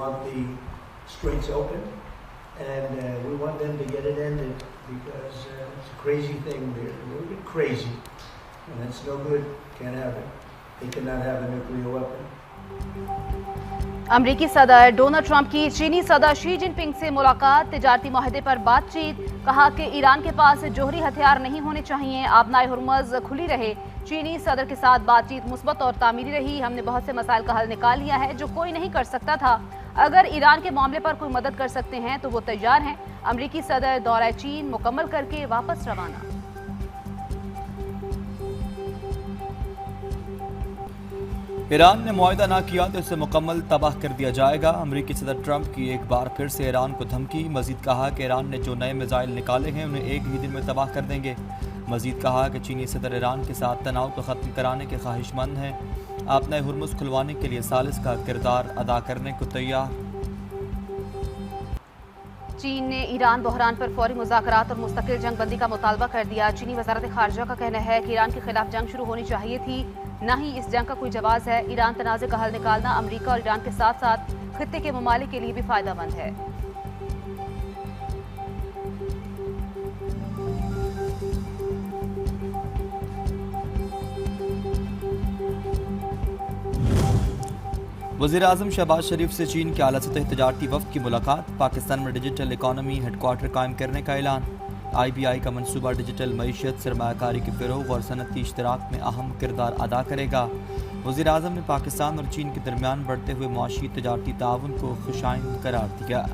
want the straits open, and we want them to get it ended because it's a crazy thing. They're a little bit crazy, and that's no good. Can't have it. They cannot have a nuclear weapon. امریکی صدر Donald Trump کی چینی صدر شی جن پنگ سے ملاقات، تجارتی معاہدے پر بات چیت، کہا کہ ایران کے پاس جوہری ہتھیار نہیں ہونے چاہیے، آبنائے ہرمز کھلی رہے۔ چینی صدر کے ساتھ بات چیت مثبت اور تعمیری رہی، ہم نے بہت سے مسائل کا حل نکال لیا ہے جو کوئی نہیں کر سکتا تھا، اگر ایران کے معاملے پر کوئی مدد کر سکتے ہیں تو وہ تیار ہیں۔ امریکی صدر دورہ چین مکمل کر کے واپس روانہ۔ ایران نے معاہدہ نہ کیا تو اسے مکمل تباہ کر دیا جائے گا۔ امریکی صدر ٹرمپ کی ایک بار پھر سے ایران کو دھمکی، مزید کہا کہ ایران نے جو نئے میزائل نکالے ہیں انہیں ایک ہی دن میں تباہ کر دیں گے۔ مزید کہا کہ چینی صدر ایران کے ساتھ تناؤ کو ختم کرانے کے خواہش مند ہیں، آبنائے ہرمز کھلوانے کے لیے ثالث کا کردار ادا کرنے کو تیار۔ چین نے ایران بحران پر فوری مذاکرات اور مستقل جنگ بندی کا مطالبہ کر دیا۔ چینی وزارت خارجہ کا کہنا ہے کہ ایران کے خلاف جنگ شروع ہونی چاہیے تھی، نہ ہی اس جنگ کا کوئی جواز ہے۔ ایران تنازع کا حل نکالنا امریکہ اور ایران کے ساتھ ساتھ خطے کے ممالک کے لیے بھی فائدہ مند ہے۔ وزیر اعظم شہباز شریف سے چین کے اعلیٰ سطحی تجارتی وفد کی ملاقات، پاکستان میں ڈیجیٹل اکانومی ہیڈ کوارٹر قائم کرنے کا اعلان۔ آئی بی آئی کا منصوبہ ڈیجیٹل معیشت، سرمایہ کاری کے فروغ اور صنعتی اشتراک میں اہم کردار ادا کرے گا۔ وزیر اعظم نے پاکستان اور چین کے درمیان بڑھتے ہوئے معاشی تجارتی تعاون کو خوشائند قرار دیا۔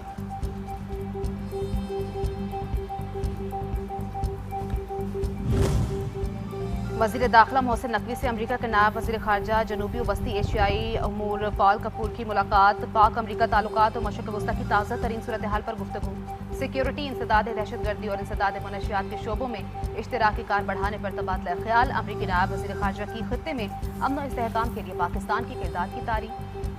وزیر داخلہ محسن نقوی سے امریکہ کے نائب وزیر خارجہ جنوبی و وسطی ایشیائی امور پال کپور کی ملاقات، پاک امریکہ تعلقات اور مشرق وسطیٰ کی تازہ ترین صورتحال پر گفتگو، سیکیورٹی، انسداد دہشت گردی اور انسداد منشیات کے شعبوں میں اشتراکی کار بڑھانے پر تبادلہ خیال۔ امریکی نائب وزیر خارجہ کی خطے میں امن و استحکام کے لیے پاکستان کی کردار کی تعریف۔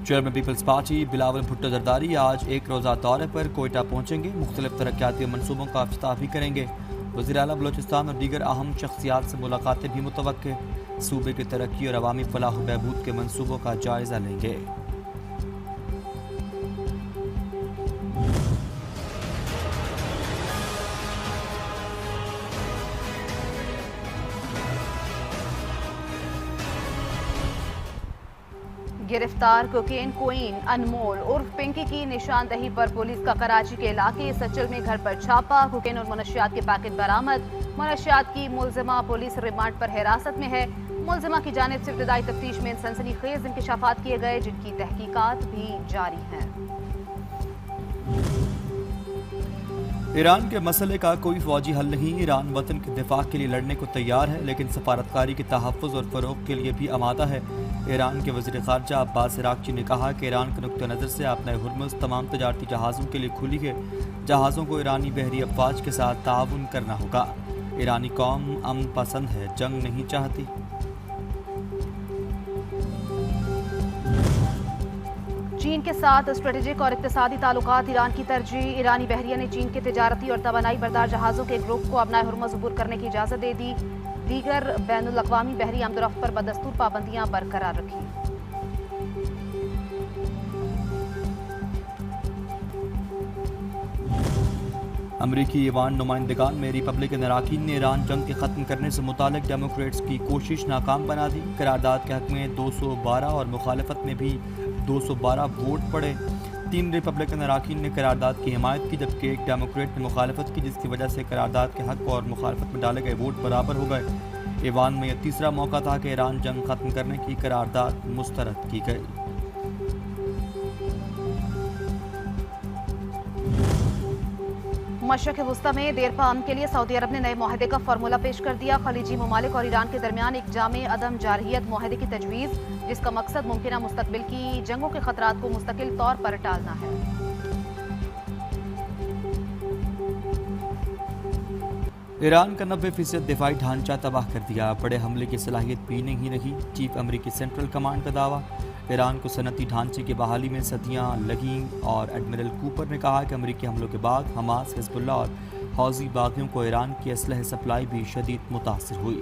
Chairman Peoples Party Bilawal Bhutto Zardari آج ایک روزہ دورے پر کوئٹہ پہنچیں گے، مختلف ترقیاتی منصوبوں کا افتتاح بھی کریں گے۔ وزیر اعلیٰ بلوچستان اور دیگر اہم شخصیات سے ملاقاتیں بھی متوقع، صوبے کی ترقی اور عوامی فلاح و بہبود کے منصوبوں کا جائزہ لیں گے۔ گرفتار کوکین کوئین انمول عرف پنکی کی نشاندہی پر پولیس کا کراچی کے علاقے سچل میں گھر پر چھاپا، کوکین اور منشیات کے پیکٹ برآمد، منشیات کی ملزمہ پولیس ریمانڈ پر حراست میں ہے۔ ملزمہ کی جانب سے ابتدائی تفتیش میں سنسنی خیز انکشافات کیے گئے جن کی تحقیقات بھی جاری ہیں۔ ایران کے مسئلے کا کوئی فوجی حل نہیں، ایران وطن کے دفاع کے لیے لڑنے کو تیار ہے لیکن سفارتکاری کے تحفظ اور فروغ کے لیے بھی آمادہ ہے۔ ایران کے وزیر خارجہ عباس عراقچی نے کہا کہ ایران کے نقطہ نظر سے آبنائے ہرمز تمام تجارتی جہازوں کے لیے کھلی ہے، جہازوں کو ایرانی بحری افواج کے ساتھ تعاون کرنا ہوگا۔ ایرانی قوم امن پسند ہے، جنگ نہیں چاہتی۔ چین کے ساتھ اسٹریٹجک اور اقتصادی تعلقات ایران کی ترجیح، ایرانی بحریہ نے چین کے تجارتی اور توانائی بردار جہازوں کے گروپ کو آبنائے ہرمز عبور کرنے کی اجازت دے دی، دیگر بین الاقوامی بحری آمد و رفت پر بدستور پابندیاں برقرار رکھی۔ امریکی ایوان نمائندگان میں ریپبلکن اراکین نے ایران جنگ کے ختم کرنے سے متعلق ڈیموکریٹس کی کوشش ناکام بنا دی، قرارداد کے حق میں 212 اور مخالفت میں بھی 212 ووٹ پڑے۔ 3 ریپبلکن اراکین نے قرارداد کی حمایت کی جبکہ ایک ڈیموکریٹ نے مخالفت کی، جس کی وجہ سے قرارداد کے حق اور مخالفت میں ڈالے گئے ووٹ برابر ہو گئے۔ ایوان میں یہ تیسرا موقع تھا کہ ایران جنگ ختم کرنے کی قرارداد مسترد کی گئی۔ مشرق وسطیٰ میں دیرپا امن کے لیے سعودی عرب نے نئے معاہدے کا فارمولہ پیش کر دیا، خلیجی ممالک اور ایران کے درمیان ایک جامع عدم جارحیت معاہدے کی تجویز، جس کا مقصد ممکنہ مستقبل کی جنگوں کے خطرات کو مستقل طور پر ٹالنا ہے۔ ایران کا 90% دفاعی ڈھانچہ تباہ کر دیا، بڑے حملے کی صلاحیت بھی نہیں رہی، چیف امریکی سینٹرل کمانڈ کا دعویٰ۔ ایران کو صنعتی ڈھانچے کی بحالی میں صدیاں لگیں اور ایڈمرل کوپر نے کہا کہ امریکی حملوں کے بعد حماس، حزب اللہ اور حوثی باغیوں کو ایران کی اسلحہ سپلائی بھی شدید متاثر ہوئی۔